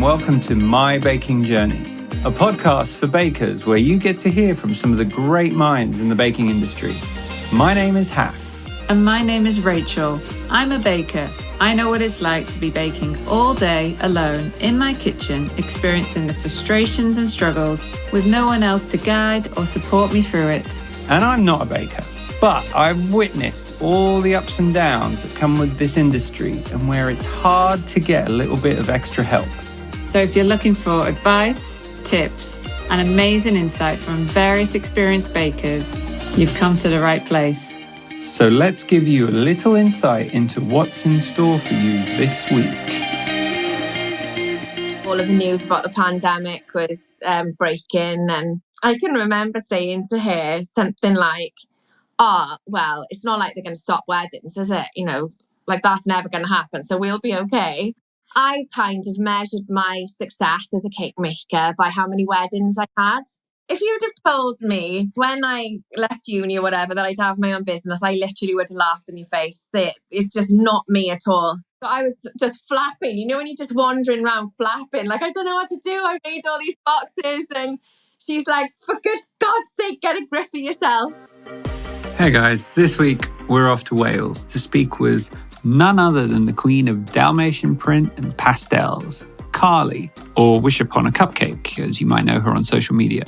welcome to My Baking Journey, a podcast for bakers where you get to hear from some of the great minds in the baking industry. My name is Haf. And my name is Rachel. I'm a baker. I know what it's like to be baking all day alone in my kitchen, experiencing the frustrations and struggles with no one else to guide or support me through it. And I'm not a baker, but I've witnessed all the ups and downs that come with this industry and where it's hard to get a little bit of extra help. So if you're looking for advice, tips, and amazing insight from various experienced bakers, you've come to the right place. So let's give you a little insight into what's in store for you this week. All of the news about the pandemic was breaking, and I can remember saying to her something like, well, it's not like they're going to stop weddings, is it? You know, like that's never going to happen, so we'll be okay. I kind of measured my success as a cake maker by how many weddings I had. If you'd have told me when I left uni or whatever that I'd have my own business, I literally would have laughed in your face. It's just not me at all. So I was just flapping, you know, when you're just wandering around flapping, like, I don't know what to do. I made all these boxes. And she's like, for good God's sake, get a grip of yourself. Hey guys, this week we're off to Wales to speak with none other than the queen of Dalmatian print and pastels, Carly, or Wish Upon A Cupcake, as you might know her on social media.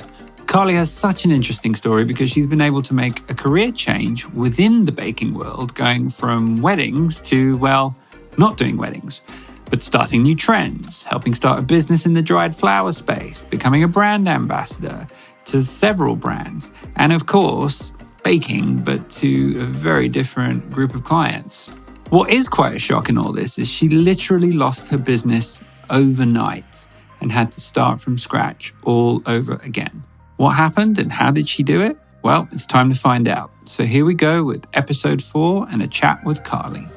Carly has such an interesting story because she's been able to make a career change within the baking world, going from weddings to, well, not doing weddings, but starting new trends, helping start a business in the dried flower space, becoming a brand ambassador to several brands, and of course, baking, but to a very different group of clients. What is quite a shock in all this is she literally lost her business overnight and had to start from scratch all over again. What happened and how did she do it? Well, it's time to find out. So here we go with episode 4 and a chat with Carly.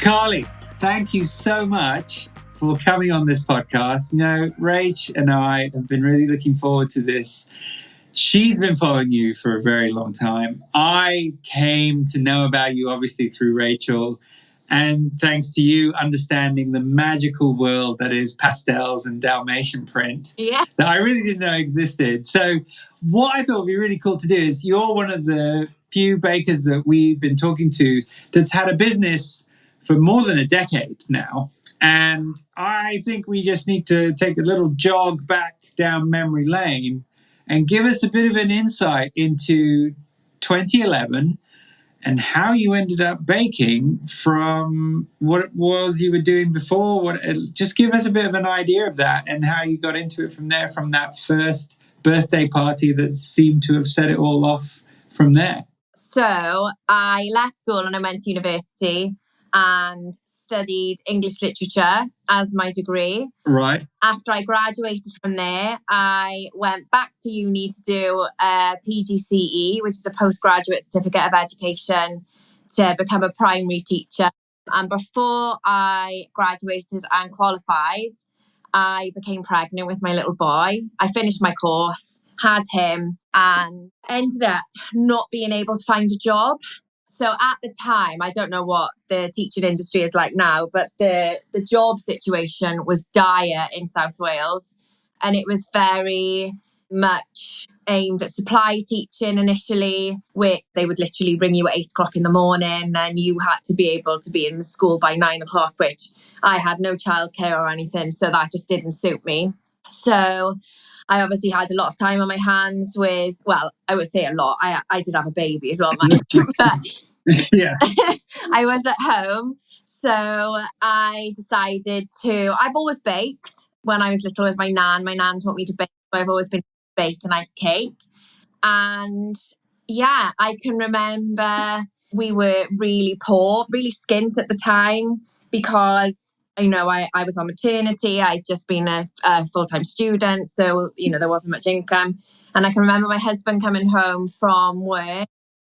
Carly, thank you so much for coming on this podcast. You know, Rach and I have been really looking forward to this. She's been following you for a very long time. I came to know about you, obviously, through Rachel. And thanks to you understanding the magical world that is pastels and Dalmatian print that I really didn't know existed. So what I thought would be really cool to do is you're one of the few bakers that we've been talking to that's had a business for more than a decade now. And I think we just need to take a little jog back down memory lane and give us a bit of an insight into 2011 and how you ended up baking from what it was you were doing before. Just give us a bit of an idea of that and how you got into it from there, from that first birthday party that seemed to have set it all off from there. So I left school and I went to university and studied English literature as my degree. Right. After I graduated from there, I went back to uni to do a PGCE, which is a postgraduate certificate of education to become a primary teacher. And before I graduated and qualified, I became pregnant with my little boy. I finished my course, had him, and ended up not being able to find a job. So at the time, I don't know what the teaching industry is like now, but the job situation was dire in South Wales. And it was very much aimed at supply teaching initially, where they would literally ring you at 8 o'clock in the morning and you had to be able to be in the school by 9 o'clock, which I had no childcare or anything. So that just didn't suit me. So I obviously had a lot of time on my hands with, well, I would say a lot. I did have a baby as well, but Yeah. I was at home. So I decided I've always baked when I was little with my nan. My nan taught me to bake. So I've always been to bake a nice cake. And yeah, I can remember we were really poor, really skint at the time because you know, I was on maternity. I'd just been a full-time student. So, you know, there wasn't much income. And I can remember my husband coming home from work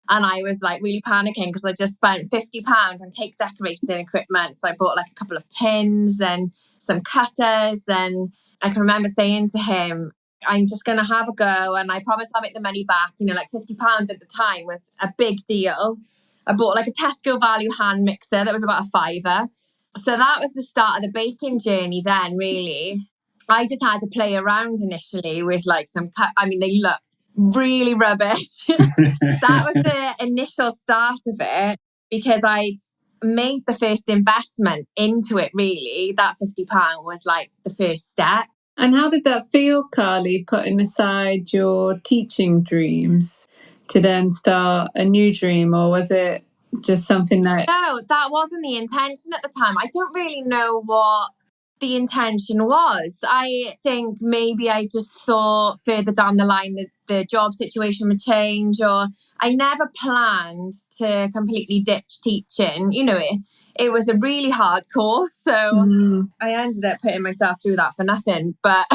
and I was like really panicking because I just spent £50 on cake decorating equipment. So I bought like a couple of tins and some cutters. And I can remember saying to him, I'm just going to have a go. And I promise I'll make the money back. You know, like £50 at the time was a big deal. I bought like a Tesco value hand mixer that was about £5. So that was the start of the baking journey then, really. I just had to play around initially with like they looked really rubbish. That was the initial start of it, because I'd made the first investment into it, really. That £50 was like the first step. And how did that feel, Carly, putting aside your teaching dreams to then start a new dream? Or was it just something that... No, that wasn't the intention at the time. I don't really know what the intention was. I think maybe I just thought further down the line that the job situation would change, or I never planned to completely ditch teaching. You know, it was a really hard course, so I ended up putting myself through that for nothing. But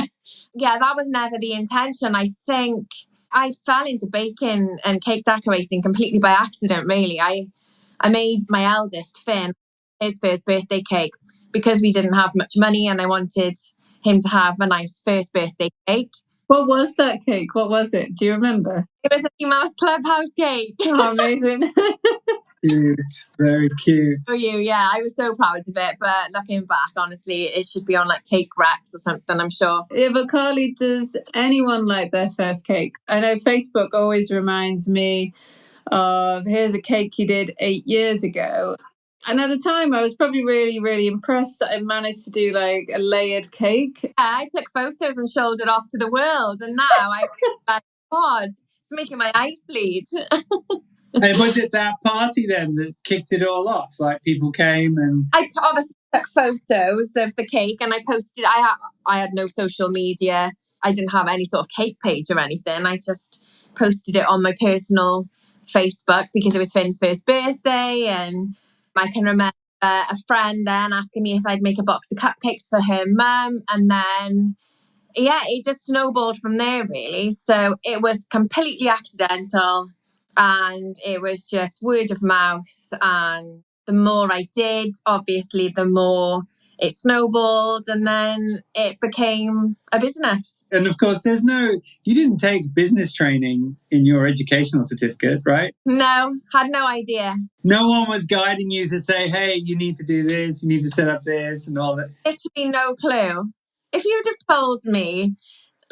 yeah, that was never the intention. I think I fell into baking and cake decorating completely by accident, really. I made my eldest, Finn, his first birthday cake because we didn't have much money and I wanted him to have a nice first birthday cake. What was that cake? What was it? Do you remember? It was a Mickey Mouse Clubhouse cake. Oh, amazing. Cute. Very cute. For you, yeah. I was so proud of it. But looking back, honestly, it should be on like Cake Rex or something, I'm sure. Yeah, but Carly, does anyone like their first cake? I know Facebook always reminds me of, here's a cake you did 8 years ago. And at the time, I was probably really, really impressed that I managed to do like a layered cake. Yeah, I took photos and showed it off to the world. And now God, it's making my eyes bleed. And was it that party then that kicked it all off? Like people came and... I obviously took photos of the cake and I posted. I had no social media. I didn't have any sort of cake page or anything. I just posted it on my personal Facebook because it was Finn's first birthday. And I can remember a friend then asking me if I'd make a box of cupcakes for her mum. And then, yeah, it just snowballed from there, really. So it was completely accidental. And it was just word of mouth. And the more I did, obviously, the more it snowballed, and then it became a business. And of course, you didn't take business training in your educational certificate, right? No, had no idea. No one was guiding you to say, hey, you need to do this, you need to set up this and all that. Literally no clue. If you'd have told me,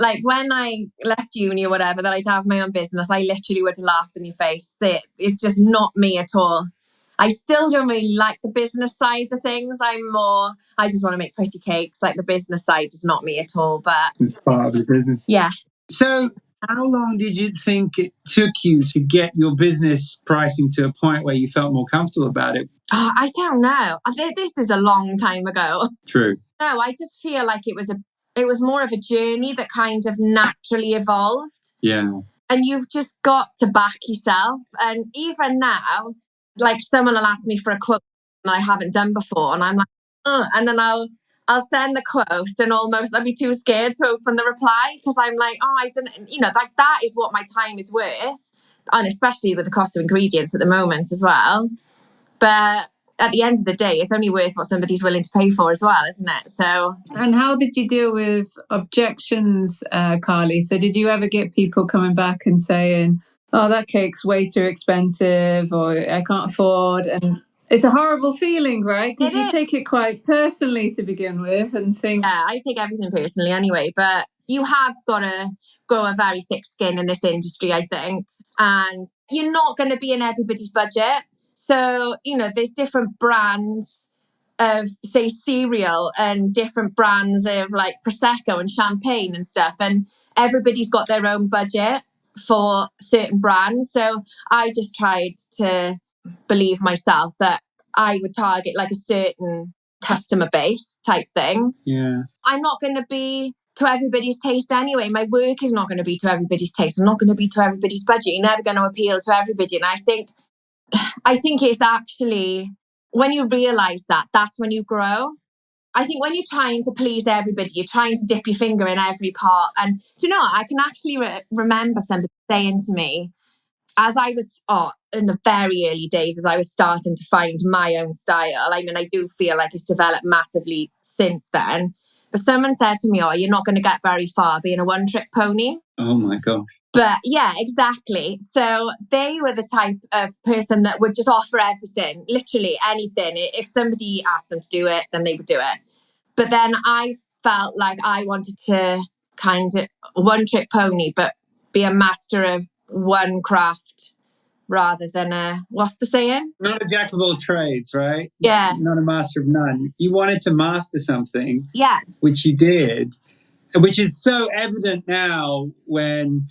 like when I left uni or whatever, that I'd have my own business, I literally would have laughed in your face. It's just not me at all. I still don't really like the business side of things. I just want to make pretty cakes. Like the business side is not me at all, but... It's part of the business. Yeah. So how long did you think it took you to get your business pricing to a point where you felt more comfortable about it? Oh, I don't know. This is a long time ago. True. No, I just feel like it was more of a journey that kind of naturally evolved. Yeah. And you've just got to back yourself. And even now, like someone will ask me for a quote that I haven't done before, and I'm like, and then I'll send the quote, and almost I'll be too scared to open the reply because I'm like, I didn't, like that is what my time is worth, and especially with the cost of ingredients at the moment as well. But at the end of the day, it's only worth what somebody's willing to pay for as well, isn't it? So. And how did you deal with objections, Carly? So did you ever get people coming back and saying, oh, that cake's way too expensive, or I can't afford? And it's a horrible feeling, right? Because you take it quite personally to begin with and think... Yeah, I take everything personally anyway, but you have got to grow a very thick skin in this industry, I think. And you're not going to be in everybody's budget. So, there's different brands of, say, cereal and different brands of like Prosecco and champagne and stuff. And everybody's got their own budget for certain brands. So I just tried to believe myself that I would target like a certain customer base type thing. Yeah. I'm not going to be to everybody's taste anyway. My work is not going to be to everybody's taste. I'm not going to be to everybody's budget. You're never going to appeal to everybody. And I think it's actually when you realise that, that's when you grow. I think when you're trying to please everybody, you're trying to dip your finger in every part. And do you know what? I can actually remember somebody saying to me, as I was in the very early days, as I was starting to find my own style, I mean, I do feel like it's developed massively since then. But someone said to me, you're not going to get very far being a one-trick pony. Oh my gosh. But yeah, exactly. So they were the type of person that would just offer everything, literally anything. If somebody asked them to do it, then they would do it. But then I felt like I wanted to kind of one trick pony, but be a master of one craft rather than what's the saying? Not a jack of all trades, right? Yeah. Not a master of none. You wanted to master something. Yeah. Which you did, which is so evident now when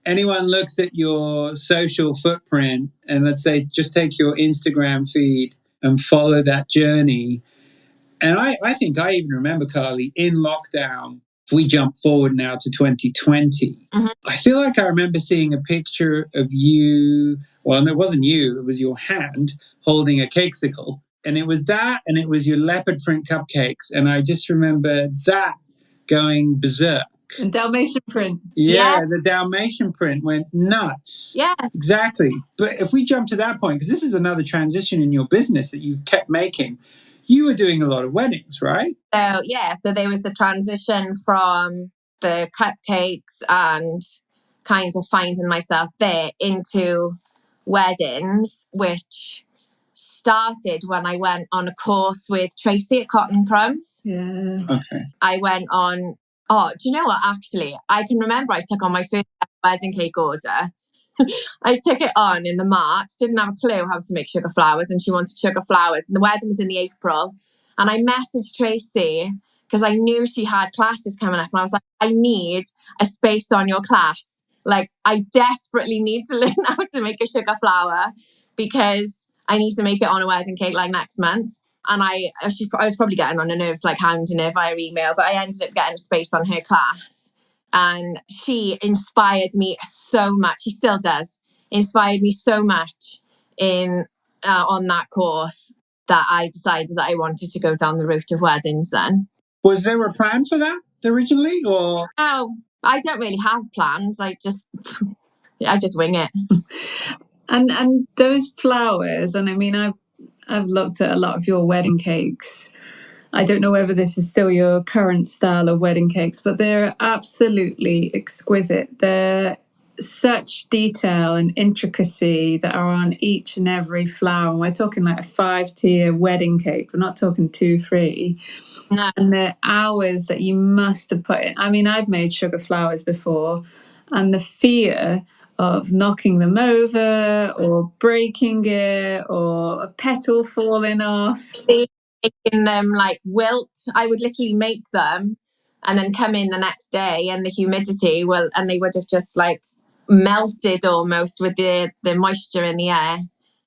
anyone looks at your social footprint and let's say just take your Instagram feed and follow that journey. And I think I even remember, Carly, in lockdown, if we jump forward now to 2020, I feel like I remember seeing a picture of you. Well, it wasn't you, it was your hand holding a cakesicle. And it was that, and it was your leopard print cupcakes. And I just remember that going berserk. And Dalmatian print. Yeah, the Dalmatian print went nuts. Yeah. Exactly. But if we jump to that point, because this is another transition in your business that you kept making, you were doing a lot of weddings, right? So there was the transition from the cupcakes and kind of finding myself there into weddings, which started when I went on a course with Tracy at Cotton Crumbs. Yeah. Okay. I went on, do you know what? Actually, I can remember I took on my first wedding cake order. I took it on in the March, didn't have a clue how to make sugar flowers, and she wanted sugar flowers. And the wedding was in the April. And I messaged Tracy because I knew she had classes coming up. And I was like, I need a space on your class. Like, I desperately need to learn how to make a sugar flower because I need to make it on a wedding cake like next month. And I was probably getting on her nerves, like hounding her via email, but I ended up getting a space on her class. And she inspired me so much. She still does. Inspired me so much on that course that I decided that I wanted to go down the route of weddings then. Was there a plan for that originally, or? Oh, I don't really have plans. I just wing it. And those flowers, and I mean, I've looked at a lot of your wedding cakes. I don't know whether this is still your current style of wedding cakes, but they're absolutely exquisite. They're such detail and intricacy that are on each and every flower. And we're talking like a 5-tier wedding cake. We're not talking 2, 3. No. And the hours that you must have put in. I mean, I've made sugar flowers before, and the fear of knocking them over or breaking it or a petal falling off. Making them like wilt. I would literally make them and then come in the next day and the humidity and they would have just like melted almost with the moisture in the air.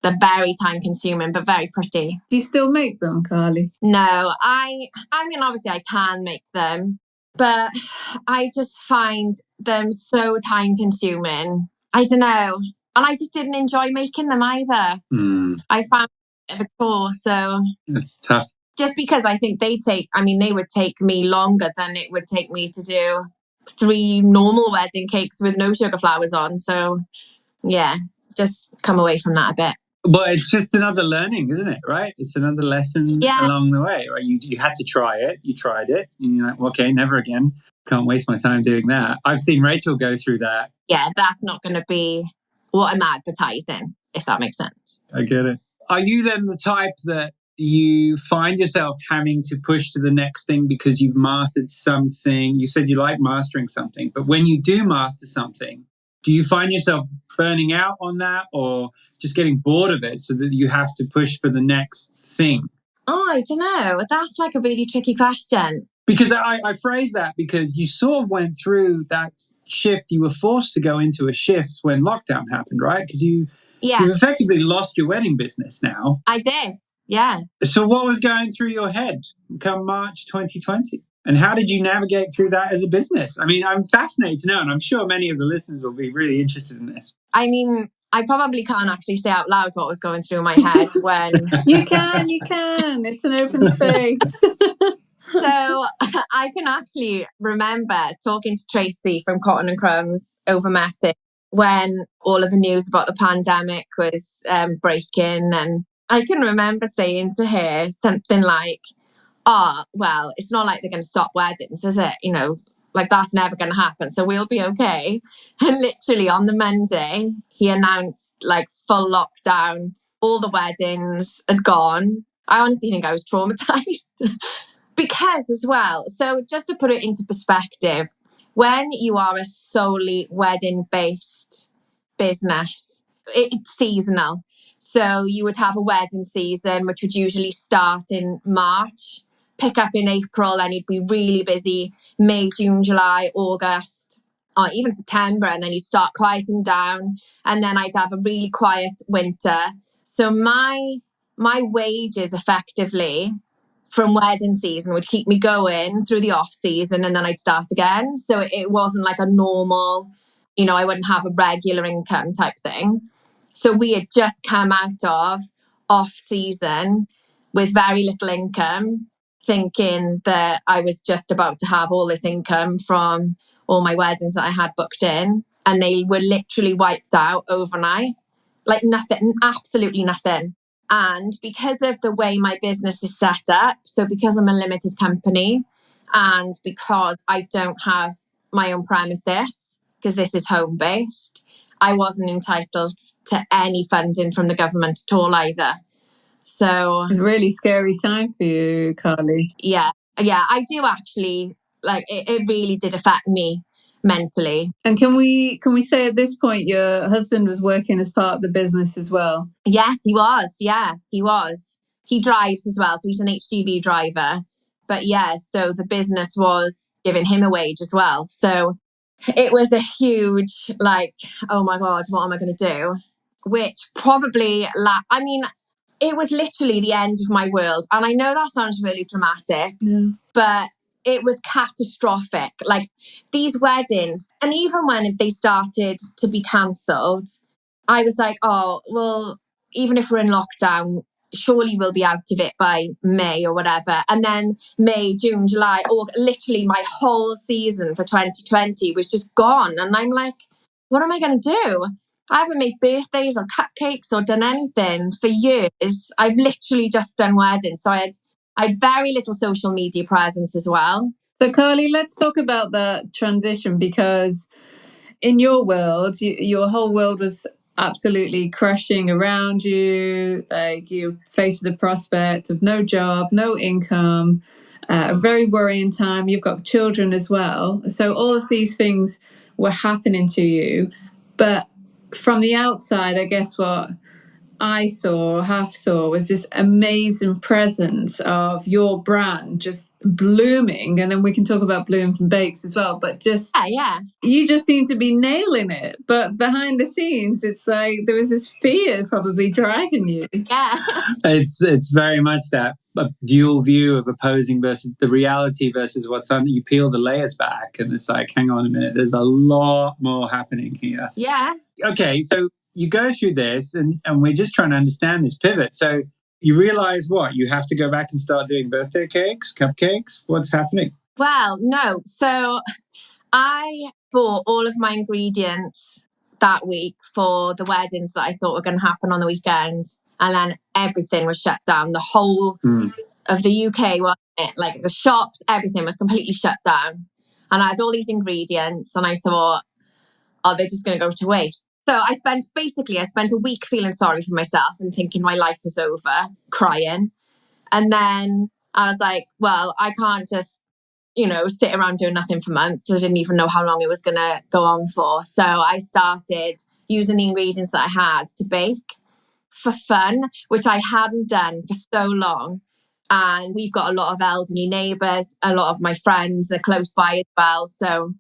They're very time consuming but very pretty. Do you still make them, Carly? No, I mean obviously I can make them, but I just find them so time consuming. I don't know. And I just didn't enjoy making them either. I found it a chore, so it's tough. Just because I think they would take me longer than it would take me to do 3 normal wedding cakes with no sugar flowers on. So yeah, just come away from that a bit. But it's just another learning, isn't it? Right? It's another lesson along the way. Right? You had to try it. You tried it. And you're like, well, okay, never again. Can't waste my time doing that. I've seen Rachel go through that. Yeah, that's not going to be what I'm advertising, if that makes sense. I get it. Are you then the type that you find yourself having to push to the next thing because you've mastered something? You said you like mastering something, but when you do master something, do you find yourself burning out on that or just getting bored of it so that you have to push for the next thing? Oh, I don't know. That's like a really tricky question. Because I phrase that because you sort of went through that shift. You were forced to go into a shift when lockdown happened, right? Because you've effectively lost your wedding business now. I did, yeah. So what was going through your head come March 2020? And how did you navigate through that as a business? I mean, I'm fascinated to know, and I'm sure many of the listeners will be really interested in this. I mean, I probably can't actually say out loud what was going through my head when... You can. It's an open space. So I can actually remember talking to Tracy from Cotton and Crumbs over message when all of the news about the pandemic was breaking. And I can remember saying to her something like, well, it's not like they're going to stop weddings, is it? You know, like that's never going to happen. So we'll be okay. And literally on the Monday, he announced like full lockdown. All the weddings had gone. I honestly think I was traumatized. Because as well, so just to put it into perspective, when you are a solely wedding-based business, it's seasonal. So you would have a wedding season, which would usually start in March, pick up in April, and you'd be really busy May, June, July, August, or even September, and then you start quieting down. And then I'd have a really quiet winter. So my wages effectively from wedding season would keep me going through the off season, and then I'd start again. So it wasn't like a normal, I wouldn't have a regular income type thing. So we had just come out of off season with very little income, thinking that I was just about to have all this income from all my weddings that I had booked in. And they were literally wiped out overnight. Like nothing, absolutely nothing. And because of the way my business is set up, so because I'm a limited company and because I don't have my own premises, because this is home-based, I wasn't entitled to any funding from the government at all either. So it's a really scary time for you, Carly. Yeah, I do actually, it really did affect me mentally. And can we say at this point your husband was working as part of the business as well? Yes, he was. Yeah, he was. He drives as well, so he's an HGV driver. But yeah, so the business was giving him a wage as well. So it was a huge, oh my God, what am I going to do? Which probably, it was literally the end of my world. And I know that sounds really dramatic, but it was catastrophic. Like these weddings, and even when they started to be cancelled, I was like, oh, well, even if we're in lockdown, surely we'll be out of it by May or whatever. And then May, June, July, or literally my whole season for 2020 was just gone. And I'm like, what am I going to do? I haven't made birthdays or cupcakes or done anything for years. I've literally just done weddings. So I had very little social media presence as well. So Carly, let's talk about that transition, because in your world, your whole world was absolutely crashing around you. Like you faced the prospect of no job, no income, a very worrying time. You've got children as well. So all of these things were happening to you. But from the outside, I guess what I half saw was this amazing presence of your brand just blooming. And then we can talk about Blooms and Bakes as well. But just, you just seem to be nailing it. But behind the scenes, it's like there was this fear probably driving you. Yeah. It's very much that a dual view of opposing versus the reality versus what's on. You peel the layers back and it's like, hang on a minute, there's a lot more happening here. Yeah. Okay, so you go through this and we're just trying to understand this pivot. So you realize what? You have to go back and start doing birthday cakes, cupcakes? What's happening? Well, no. So I bought all of my ingredients that week for the weddings that I thought were going to happen on the weekend. And then everything was shut down. The whole of the UK, wasn't it? Like the shops, everything was completely shut down. And I had all these ingredients and I thought, oh, they're just going to go to waste. So I spent a week feeling sorry for myself and thinking my life was over, crying. And then I was like, well, I can't just, sit around doing nothing for months, because I didn't even know how long it was going to go on for. So I started using the ingredients that I had to bake for fun, which I hadn't done for so long. And we've got a lot of elderly neighbours. A lot of my friends are close by as well. So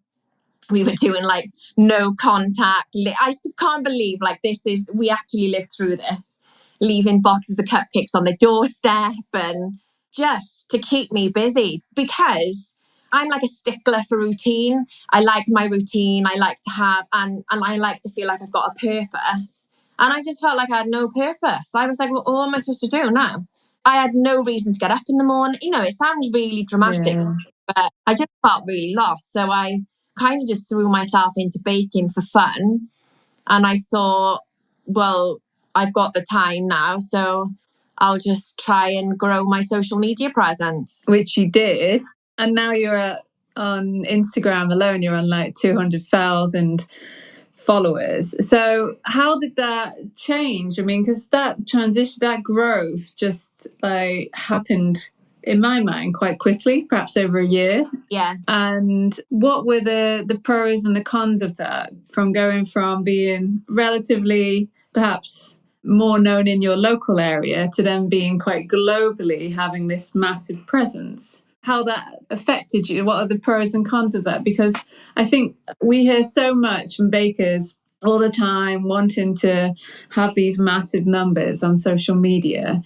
we were doing no contact. I still can't believe we actually lived through this, leaving boxes of cupcakes on the doorstep and just to keep me busy, because I'm like a stickler for routine. I like my routine. I like to have, and I like to feel like I've got a purpose. And I just felt like I had no purpose. I was like, well, what am I supposed to do now? I had no reason to get up in the morning. It sounds really dramatic, but I just felt really lost. So I kind of just threw myself into baking for fun. And I thought, well, I've got the time now, so I'll just try and grow my social media presence. Which you did. And now you're on Instagram alone, you're on 200,000 followers. So how did that change? I mean, because that transition, that growth just happened in my mind, quite quickly, perhaps over a year. Yeah. And what were the pros and the cons of that, from going from being relatively perhaps more known in your local area to then being quite globally having this massive presence? How that affected you? What are the pros and cons of that? Because I think we hear so much from bakers all the time wanting to have these massive numbers on social media.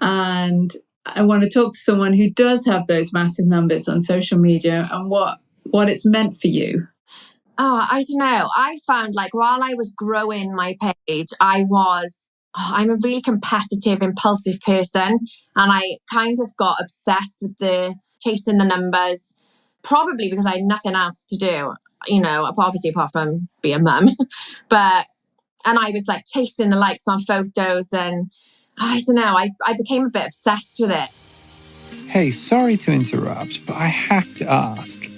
And I want to talk to someone who does have those massive numbers on social media and what it's meant for you. Oh, I don't know. I found like while I was growing my page, I'm a really competitive, impulsive person. And I kind of got obsessed with the chasing the numbers, probably because I had nothing else to do, obviously apart from be a mum. And I was like chasing the likes on photos, and I don't know, I became a bit obsessed with it. Hey, sorry to interrupt, but I have to ask.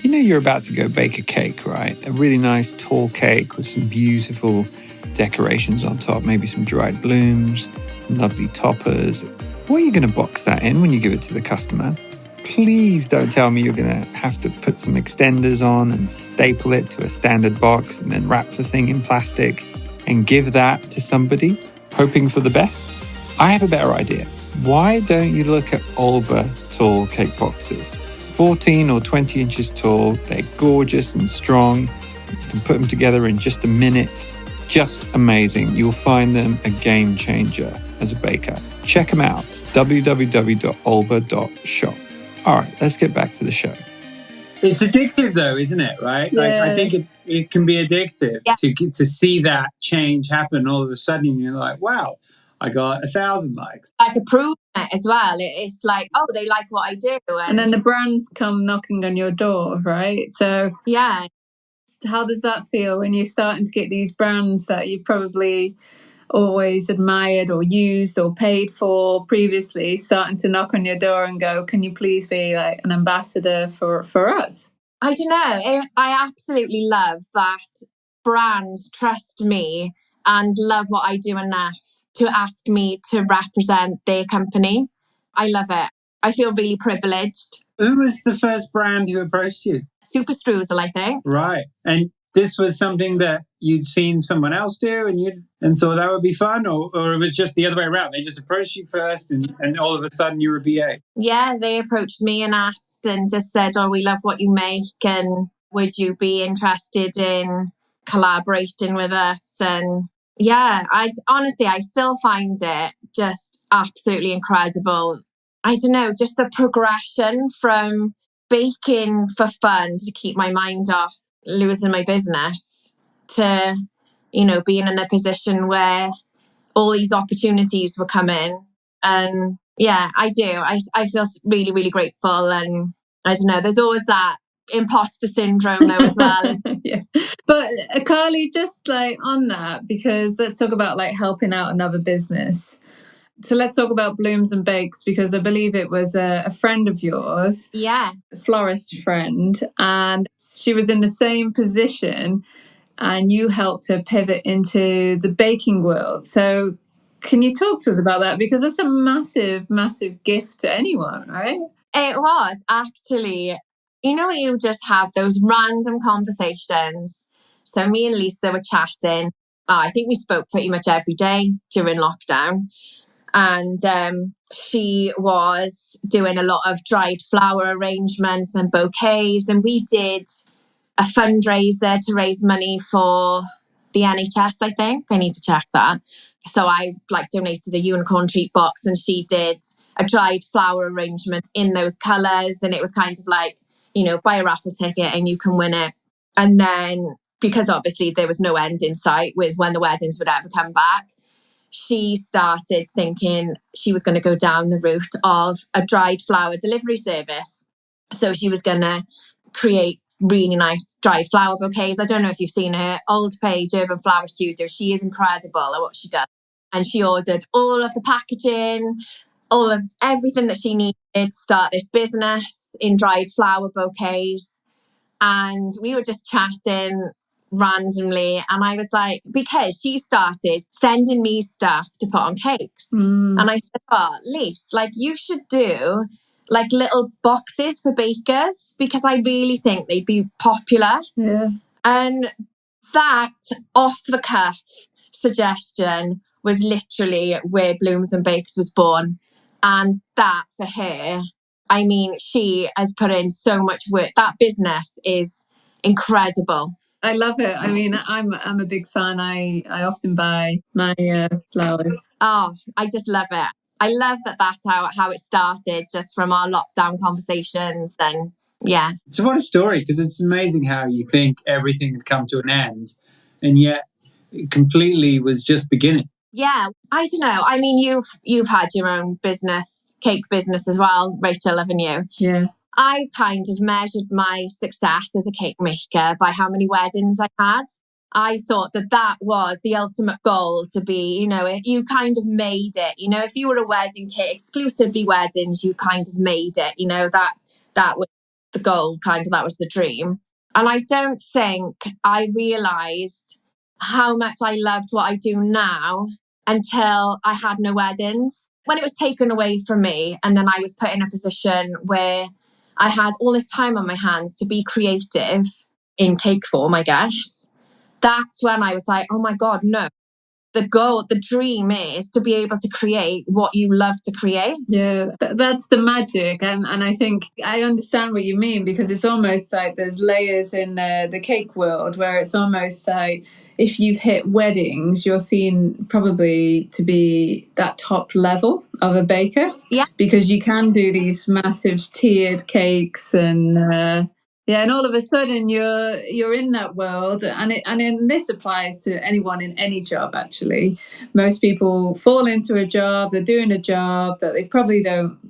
You know you're about to go bake a cake, right? A really nice tall cake with some beautiful decorations on top, maybe some dried blooms, lovely toppers. What are you going to box that in when you give it to the customer? Please don't tell me you're going to have to put some extenders on and staple it to a standard box and then wrap the thing in plastic and give that to somebody, hoping for the best. I have a better idea. Why don't you look at OLBAA tall cake boxes? 14 or 20 inches tall, they're gorgeous and strong. You can put them together in just a minute. Just amazing. You'll find them a game changer as a baker. Check them out, www.olbaa.shop. All right, let's get back to the show. It's addictive though, isn't it? Right? Yeah. I think it can be addictive to see that change happen all of a sudden. And you're like, wow, I got 1,000 likes. Like approving it as well. It's like, oh, they like what I do. And then the brands come knocking on your door, right? So yeah. How does that feel when you're starting to get these brands that you probably always admired or used or paid for previously starting to knock on your door and go, can you please be like an ambassador for us? I don't know. I absolutely love that brands trust me and love what I do enough to ask me to represent their company. I love it. I feel really privileged. Who was the first brand who approached you? Super Streusel, I think. Right. And this was something that you'd seen someone else do and thought that would be fun? Or it was just the other way around? They just approached you first and all of a sudden you were a BA? Yeah, they approached me and asked and just said, oh, we love what you make and would you be interested in collaborating with us? And yeah, I still find it just absolutely incredible. I don't know, just the progression from baking for fun to keep my mind off losing my business to, being in a position where all these opportunities were coming. And yeah, I do. I feel really, really grateful. And I don't know, there's always that imposter syndrome though as well. Yeah. But Carly, just like on that, because let's talk about like helping out another business. So let's talk about Blooms and Bakes, because I believe it was a friend of yours. Yeah. A florist friend. And she was in the same position and you helped her pivot into the baking world. So can you talk to us about that? Because that's a massive, massive gift to anyone, right? It was actually, you just have those random conversations. So me and Lisa were chatting. I think we spoke pretty much every day during lockdown. And she was doing a lot of dried flower arrangements and bouquets. And we did a fundraiser to raise money for the NHS, I think. I need to check that. So I donated a unicorn treat box and she did a dried flower arrangement in those colours. And it was kind of like, buy a raffle ticket and you can win it. And then, because obviously there was no end in sight with when the weddings would ever come back, she started thinking she was going to go down the route of a dried flower delivery service. So she was going to create really nice dried flower bouquets. I don't know if you've seen her OLBAA Urban Flower Studio. She is incredible at what she does. And she ordered all of the packaging, all of everything that she needed to start this business in dried flower bouquets. And we were just chatting randomly. And I was like, because she started sending me stuff to put on cakes. And I said, oh, Lise, you should do like little boxes for bakers because I really think they'd be popular. Yeah. And that off the cuff suggestion was literally where Blooms and Bakes was born. And that for her, I mean, she has put in so much work. That business is incredible. I love it. I mean, I'm a big fan. I often buy my flowers. Oh, I just love it. I love that that's how it started, just from our lockdown conversations. And yeah. So what a story, because it's amazing how you think everything had come to an end and yet it completely was just beginning. Yeah, I don't know. I mean, you've had your own business, cake business as well, Rachel, haven't you? Yeah. I kind of measured my success as a cake maker by how many weddings I had. I thought that was the ultimate goal, to be, you know, you kind of made it. You know, if you were a wedding cake, exclusively weddings, you kind of made it. You know, that was the goal, kind of, that was the dream. And I don't think I realised how much I loved what I do now until I had no weddings. When it was taken away from me, and then I was put in a position where I had all this time on my hands to be creative in cake form, I guess. That's when I was like, oh my God, no. The goal, the dream is to be able to create what you love to create. Yeah, that's the magic. And I think I understand what you mean, because it's almost like there's layers in the cake world where it's almost like if you've hit weddings, you're seen probably to be that top level of a baker. Yeah. Because you can do these massive tiered cakes and yeah, and all of a sudden you're in that world, and this applies to anyone in any job. Actually, most people fall into a job, they're doing a job that they probably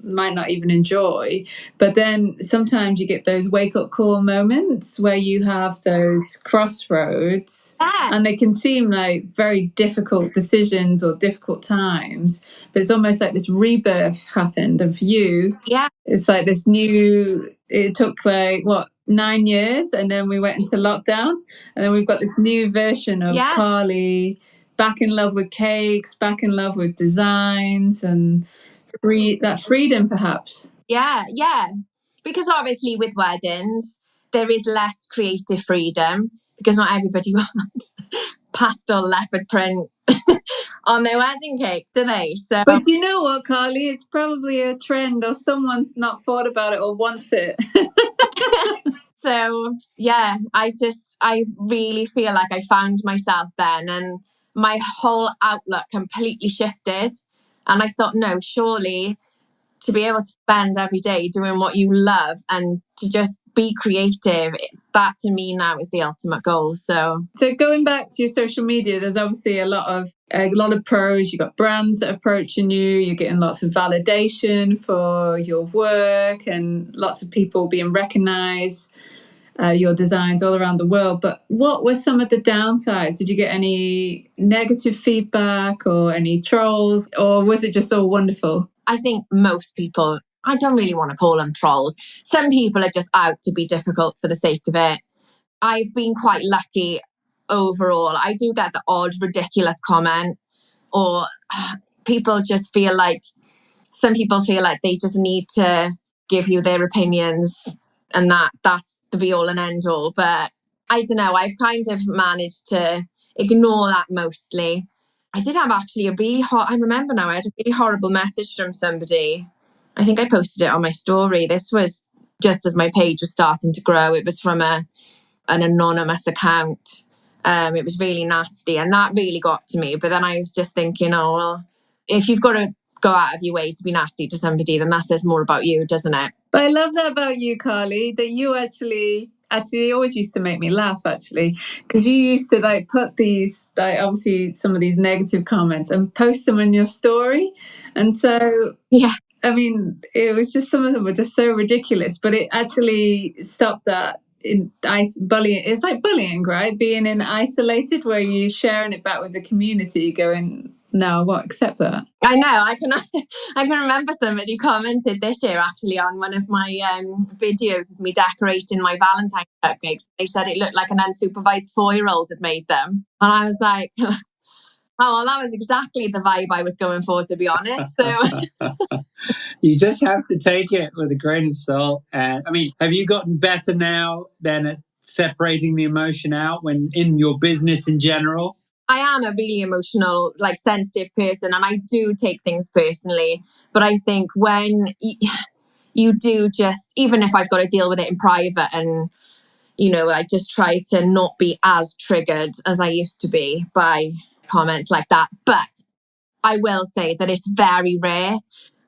might not even enjoy, but then sometimes you get those wake up call moments where you have those crossroads, and they can seem like very difficult decisions or difficult times, but it's almost like this rebirth happened, and for you, it's like this new. It took like 9 years, and then we went into lockdown, and then we've got this new version of Carly, back in love with cakes, back in love with designs, and that freedom, perhaps. Yeah. Because obviously with weddings, there is less creative freedom because not everybody wants pastel leopard print on their wedding cake, do they? So, but do you know what, Carly? It's probably a trend, or someone's not thought about it or wants it. So, yeah, I really feel like I found myself then, and my whole outlook completely shifted. And I thought, no, surely to be able to spend every day doing what you love and to just be creative, that to me now is the ultimate goal. So going back to your social media, there's obviously a lot of pros. You've got brands that are approaching you. You're getting lots of validation for your work, and lots of people being recognised. Your designs all around the world. But what were some of the downsides? Did you get any negative feedback or any trolls, or was it just all wonderful? I think most people, I don't really want to call them trolls. Some people are just out to be difficult for the sake of it. I've been quite lucky overall. I do get the odd ridiculous comment, or people just feel like, some people feel like they just need to give you their opinions, and that's the be all and end all. But I don't know, I've kind of managed to ignore that mostly. I did have actually I remember now, I had a really horrible message from somebody. I think I posted it on my story. This was just as my page was starting to grow. It was from an anonymous account. It was really nasty, and that really got to me. But then I was just thinking, oh, well, if you've got to go out of your way to be nasty to somebody, then that says more about you, doesn't it? But I love that about you, Carly, that you actually always used to make me laugh, actually, because you used to like put these, like, obviously some of these negative comments and post them on your story. And so, yeah, I mean, it was just, some of them were just so ridiculous, but it actually stopped that bullying. It's like bullying, right? Being isolated, where you're sharing it back with the community, going, no, I won't accept that. I know. I can remember somebody commented this year actually on one of my videos of me decorating my Valentine's cupcakes. They said it looked like an unsupervised 4-year-old had made them, and I was like, Oh, well, that was exactly the vibe I was going for, to be honest. So You just have to take it with a grain of salt. And I mean, have you gotten better now than at separating the emotion out when in your business in general? I am a really emotional, like sensitive person, and I do take things personally. But I think when you do just, even if I've got to deal with it in private, and, you know, I just try to not be as triggered as I used to be by comments like that. But I will say that it's very rare.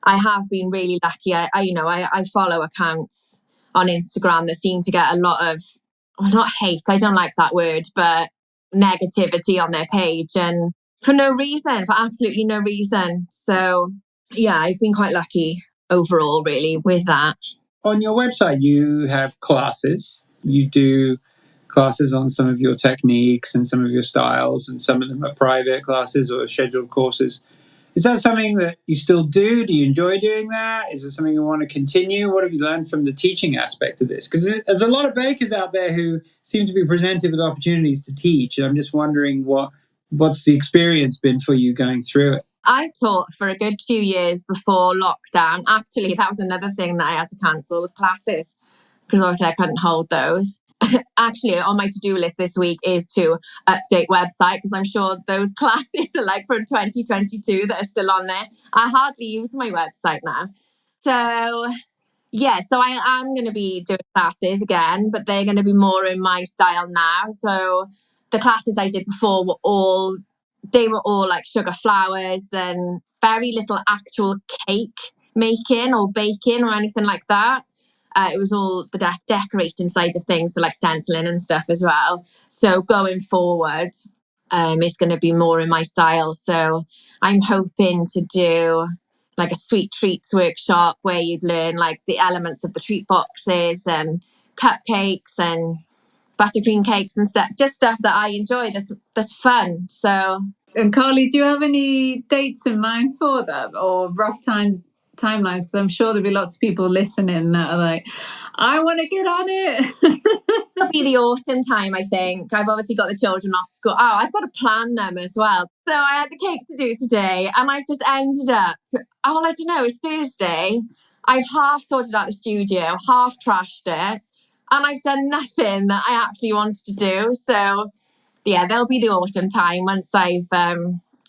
I have been really lucky. I follow accounts on Instagram that seem to get a lot of, well, not hate, I don't like that word, but negativity on their page, and for no reason, for absolutely no reason. So yeah, I've been quite lucky overall, really, with that. On your website, you have classes. You do classes on some of your techniques and some of your styles, and some of them are private classes or scheduled courses. Is that something that you still do? Do you enjoy doing that? Is it something you want to continue? What have you learned from the teaching aspect of this? Because there's a lot of bakers out there who seem to be presented with opportunities to teach. And I'm just wondering what's the experience been for you going through it? I taught for a good few years before lockdown. Actually, that was another thing that I had to cancel, was classes, because obviously I couldn't hold those. Actually, on my to-do list this week is to update website, because I'm sure those classes are like from 2022 that are still on there. I hardly use my website now. So yeah, so I am going to be doing classes again, but they're going to be more in my style now. So the classes I did before they were all like sugar flowers and very little actual cake making or baking or anything like that. It was all the decorating side of things, so like stenciling and stuff as well. So going forward, it's going to be more in my style. So I'm hoping to do like a sweet treats workshop where you'd learn like the elements of the treat boxes and cupcakes and buttercream cakes and stuff, just stuff that I enjoy. That's fun. So. And Carly, do you have any dates in mind for that, or rough timelines? Because I'm sure there'll be lots of people listening that are like, I want to get on it. It'll be the autumn time, I think. I've obviously got the children off school. Oh, I've got to plan them as well. So I had a cake to do today, and I've just ended up, I don't know, it's Thursday. I've half sorted out the studio, half trashed it, and I've done nothing that I actually wanted to do. So yeah, there'll be the autumn time once I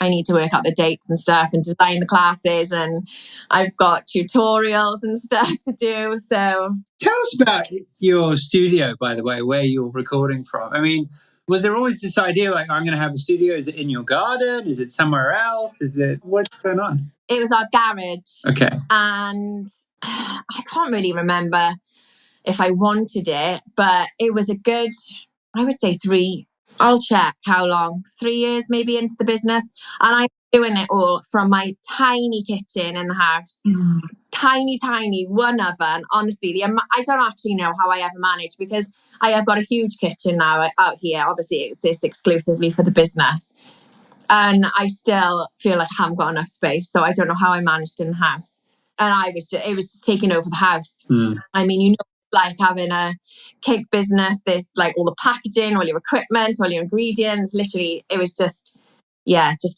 need to work out the dates and stuff and design the classes, and I've got tutorials and stuff to do. So tell us about your studio, by the way, where you're recording from. I mean, was there always this idea like, I'm going to have a studio? Is it in your garden? Is it somewhere else? What's going on? It was our garage. Okay. And I can't really remember if I wanted it, but it was a good, I would say I'll check how long, 3 years maybe into the business. And I'm doing it all from my tiny kitchen in the house. Mm. Tiny, one oven. Honestly, I don't actually know how I ever managed, because I have got a huge kitchen now out here. Obviously, it's exclusively for the business. And I still feel like I haven't got enough space. So I don't know how I managed in the house. And it was just taking over the house. Mm. I mean, you know, like having a cake business, there's like all the packaging, all your equipment, all your ingredients. Literally, it was just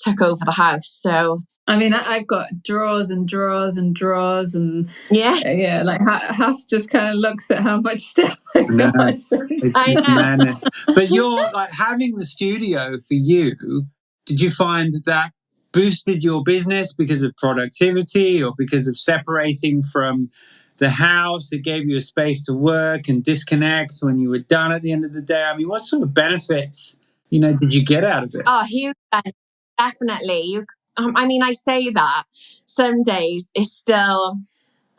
took over the house. So I mean, I've got drawers and drawers and drawers, and like half just kind of looks at how much stuff I've got. It's just madness. But you're like, having the studio for you, did you find that boosted your business because of productivity or because of separating from the house? It gave you a space to work and disconnect when you were done at the end of the day? I mean, what sort of benefits, did you get out of it? Oh, huge benefits, definitely. I mean, I say that some days it's still,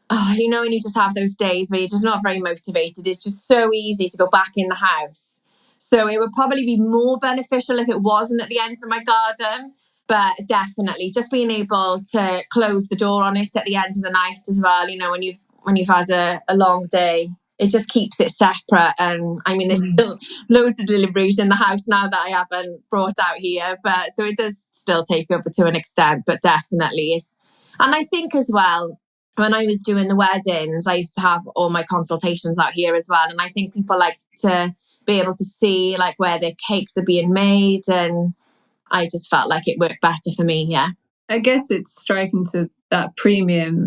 when you just have those days where you're just not very motivated. It's just so easy to go back in the house. So it would probably be more beneficial if it wasn't at the ends of my garden. But definitely just being able to close the door on it at the end of the night as well, when you've had a long day, it just keeps it separate. And I mean, there's still loads of deliveries in the house now that I haven't brought out here, but so it does still take over to an extent, but definitely is. And I think as well, when I was doing the weddings, I used to have all my consultations out here as well. And I think people like to be able to see like where their cakes are being made. And I just felt like it worked better for me. Yeah. I guess it's striking to that premium.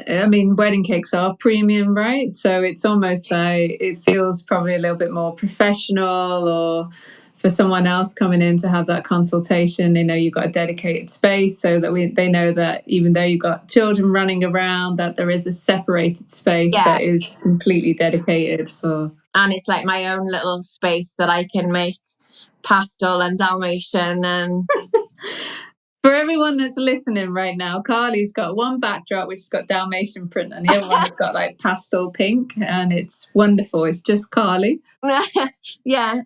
I mean, wedding cakes are premium, right? So it's almost like it feels probably a little bit more professional, or for someone else coming in to have that consultation, they know you've got a dedicated space, so that they know that even though you've got children running around, that there is a separated space that is completely dedicated for. And it's like my own little space that I can make pastel and Dalmatian and... For everyone that's listening right now, Carly's got one backdrop which has got Dalmatian print, and the other one has got like pastel pink, and it's wonderful. It's just Carly. Yeah.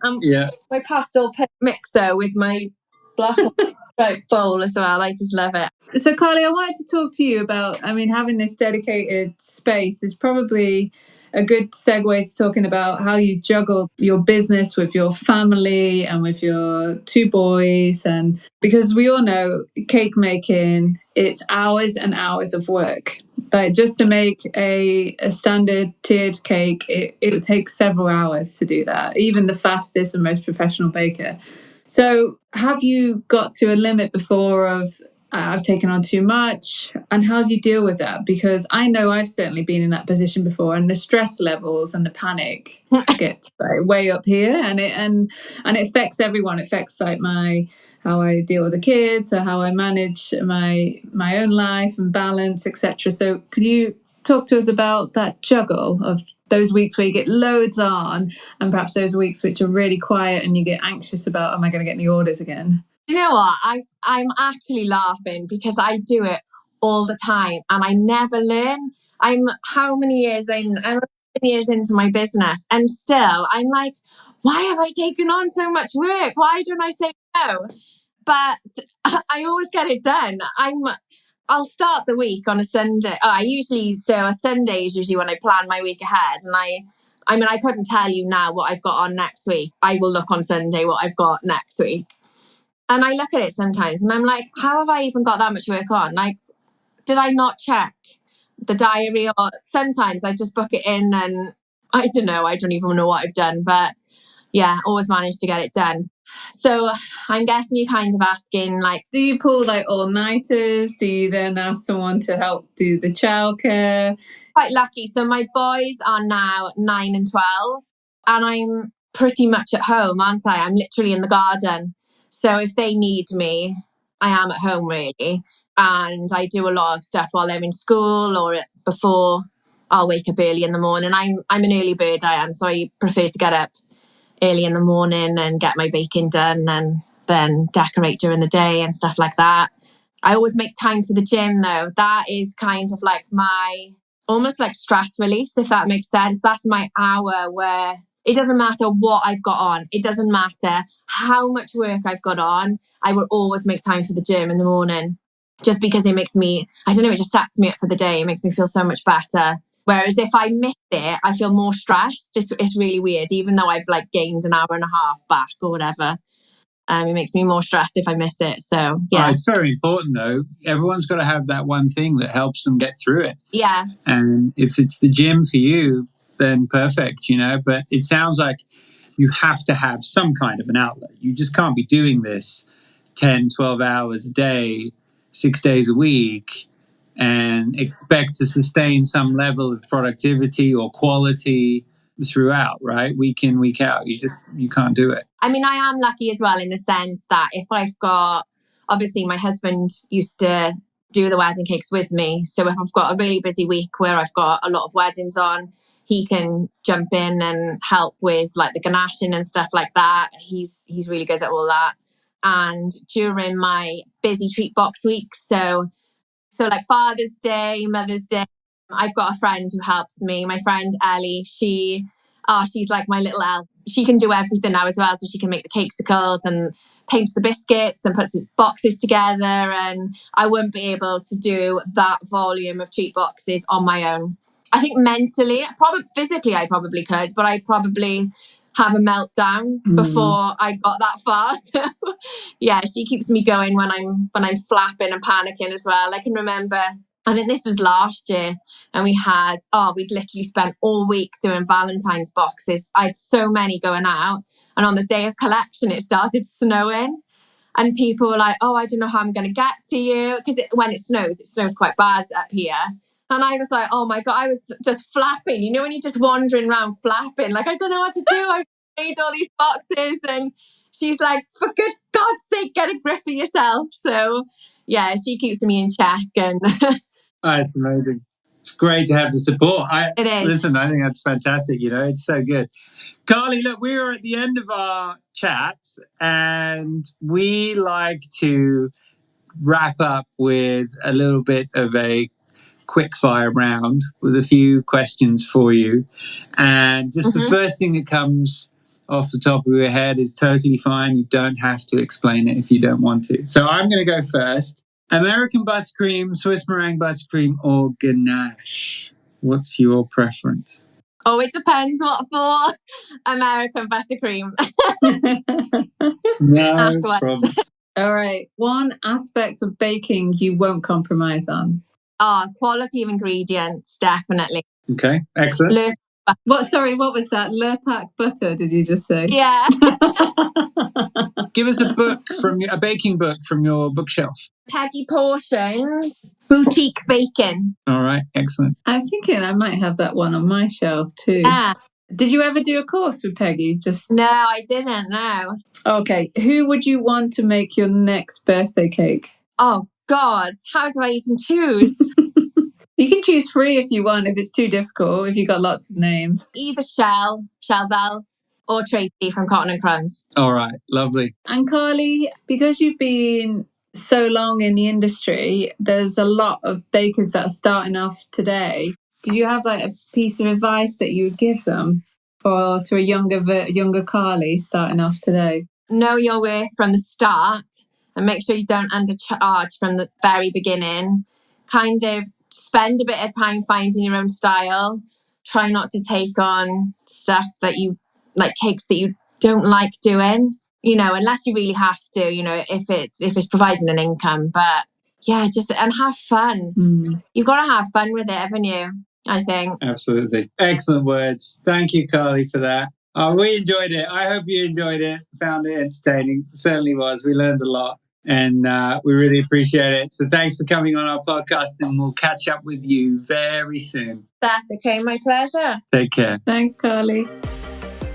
My pastel pink mixer with my black stripe bowl as well. I just love it. So Carly, I wanted to talk to you about, I mean, having this dedicated space is probably a good segue to talking about how you juggle your business with your family and with your 2 boys. And because we all know cake making, it's hours and hours of work. Like just to make a standard tiered cake, it would take several hours to do that, even the fastest and most professional baker. So have you got to a limit before of I've taken on too much, and how do you deal with that? Because I know I've certainly been in that position before, and the stress levels and the panic gets like way up here, and it affects everyone. It affects like how I deal with the kids, or how I manage my own life and balance, etc. So could you talk to us about that juggle of those weeks where you get loads on, and perhaps those weeks which are really quiet and you get anxious about, am I going to get any orders again? Do you know what? I'm actually laughing because I do it all the time and I never learn. I'm how many years in? I'm 11 years into my business, and still I'm like, why have I taken on so much work? Why don't I say no? But I always get it done. I'll start the week on a Sunday. A Sunday is usually when I plan my week ahead, and I mean, I couldn't tell you now what I've got on next week. I will look on Sunday what I've got next week. And I look at it sometimes and I'm like, how have I even got that much work on? Like, did I not check the diary? Or sometimes I just book it in and I don't know. I don't even know what I've done. But yeah, always managed to get it done. So I'm guessing you're kind of asking, like... Do you pull like all-nighters? Do you then ask someone to help do the childcare? Quite lucky. So my boys are now 9 and 12 and I'm pretty much at home, aren't I? I'm literally in the garden. So if they need me, I am at home really. And I do a lot of stuff while they're in school or before. I'll wake up early in the morning. I'm an early bird, I am. So I prefer to get up early in the morning and get my baking done and then decorate during the day and stuff like that. I always make time for the gym though. That is kind of like my almost like stress release, if that makes sense. That's my hour where it doesn't matter what I've got on. It doesn't matter how much work I've got on. I will always make time for the gym in the morning just because it makes me, I don't know, it just sets me up for the day. It makes me feel so much better. Whereas if I miss it, I feel more stressed. It's really weird, even though I've like gained an hour and a half back or whatever. It makes me more stressed if I miss it. So, yeah. It's very important, though. Everyone's got to have that one thing that helps them get through it. Yeah. And if it's the gym for you, then perfect, But it sounds like you have to have some kind of an outlet. You just can't be doing this 10, 12 hours a day, 6 days a week, and expect to sustain some level of productivity or quality throughout, right? Week in, week out. You can't do it. I mean, I am lucky as well in the sense that if I've got, obviously my husband used to do the wedding cakes with me. So if I've got a really busy week where I've got a lot of weddings on, he can jump in and help with like the ganashing and stuff like that. He's really good at all that. And during my busy treat box weeks, so like Father's Day, Mother's Day, I've got a friend who helps me. My friend Ellie, she's like my little elf. She can do everything now as well. So she can make the cakesicles and paints the biscuits and puts the boxes together. And I wouldn't be able to do that volume of treat boxes on my own. I think mentally, probably physically, I probably could, but I'd probably have a meltdown before I got that far. So yeah, she keeps me going when I'm flapping and panicking as well. I can remember, I think this was last year, and we'd literally spent all week doing Valentine's boxes. I had so many going out, and on the day of collection, it started snowing. And people were like, oh, I don't know how I'm going to get to you. Because when it snows quite bad up here. And I was like, oh my God, I was just flapping. You know, when you're just wandering around flapping, like, I don't know what to do. I've made all these boxes. And she's like, for good God's sake, get a grip of yourself. So yeah, she keeps me in check. And Oh, it's amazing. It's great to have the support. It is. Listen, I think that's fantastic. You know, it's so good. Carly, look, we're at the end of our chat, and we like to wrap up with a little bit of a quick fire round with a few questions for you. And just the first thing that comes off the top of your head is totally fine. You don't have to explain it if you don't want to. So I'm going to go first. American buttercream, Swiss meringue buttercream, or ganache? What's your preference? Oh, it depends what for. American buttercream. No problem. All right. One aspect of baking you won't compromise on. Oh, quality of ingredients, definitely. Okay, excellent. What was that? Lurpak butter, did you just say? Yeah. Give us a baking book from your bookshelf. Peggy Portion's Boutique Baking. All right, excellent. I'm thinking I might have that one on my shelf too. Yeah. Did you ever do a course with Peggy? No, I didn't, no. Okay, who would you want to make your next birthday cake? Oh, God, how do I even choose? You can choose 3 if you want, if it's too difficult, if you've got lots of names. Either Shell Bells, or Tracy from Cotton and Crumbs. All right, lovely. And Carly, because you've been so long in the industry, there's a lot of bakers that are starting off today. Do you have like a piece of advice that you would give them, or to a younger Carly starting off today? Know your worth from the start and make sure you don't undercharge from the very beginning. Kind of spend a bit of time finding your own style. Try not to take on stuff that you like, cakes that you don't like doing, you know, unless you really have to, you know, if it's providing an income. But yeah, and have fun. You've got to have fun with it, haven't you? I think. Absolutely. Excellent words. Thank you, Carly, for that. We enjoyed it. I hope you enjoyed it. Found it entertaining. It certainly was. We learned a lot. And we really appreciate it. So thanks for coming on our podcast, and we'll catch up with you very soon. That's okay. My pleasure. Take care. Thanks, Carly.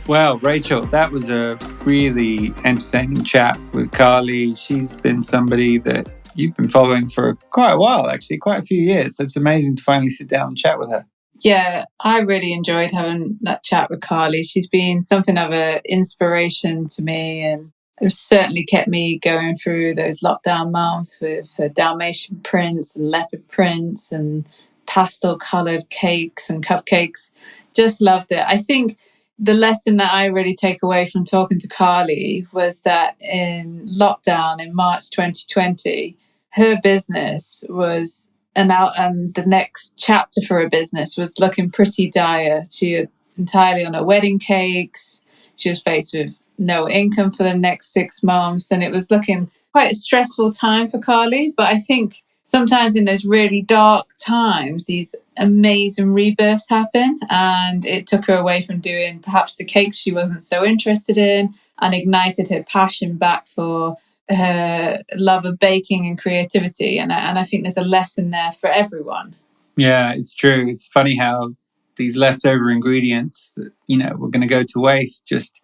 Well, Rachel, that was a really entertaining chat with Carly. She's been somebody that you've been following for quite a while, actually, quite a few years. So it's amazing to finally sit down and chat with her. Yeah, I really enjoyed having that chat with Carly. She's been something of an inspiration to me, and it certainly kept me going through those lockdown months with her Dalmatian prints and leopard prints and pastel-coloured cakes and cupcakes. Just loved it. I think the lesson that I really take away from talking to Carly was that in lockdown in March 2020, her business was and the next chapter for her business was looking pretty dire. She was entirely on her wedding cakes. She was faced with no income for the next 6 months, and it was looking quite a stressful time for Carly. But I think sometimes in those really dark times, these amazing rebirths happen, and it took her away from doing perhaps the cakes she wasn't so interested in, and ignited her passion back for her love of baking and creativity. And I think there's a lesson there for everyone. Yeah, it's true. It's funny how these leftover ingredients that, you know, were going to go to waste just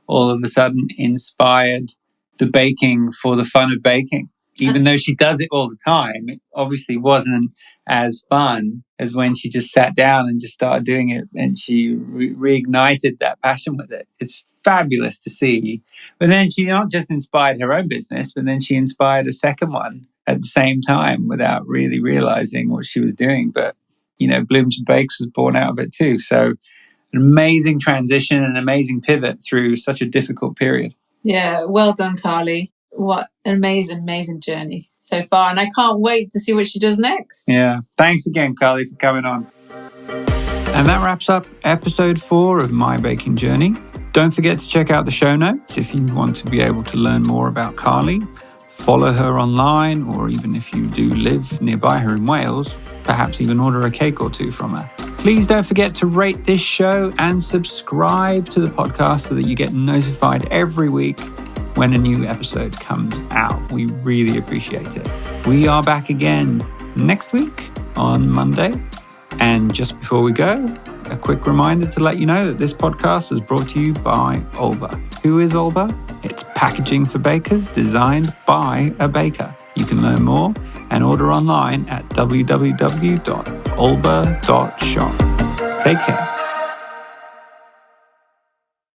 all of a sudden inspired the baking for the fun of baking. Even though she does it all the time, it obviously wasn't as fun as when she just sat down and just started doing it, and she reignited that passion with it. It's fabulous to see. But then she not just inspired her own business, but then she inspired a second one at the same time without really realizing what she was doing. But, you know, Blooms and Bakes was born out of it too. So an amazing transition, an amazing pivot through such a difficult period. Yeah, well done, Carly. What an amazing journey so far. And I can't wait to see what she does next. Yeah. Thanks again, Carly, for coming on. And that wraps up episode 4 of My Baking Journey. Don't forget to check out the show notes if you want to be able to learn more about Carly, follow her online, or even if you do live nearby her in Wales, perhaps even order a cake or 2 from her. Please don't forget to rate this show and subscribe to the podcast so that you get notified every week when a new episode comes out. We really appreciate it. We are back again next week on Monday. And just before we go, a quick reminder to let you know that this podcast was brought to you by OLBAA. Who is OLBAA? It's packaging for bakers designed by a baker. You can learn more and order online at www.olbaa.shop. Take care.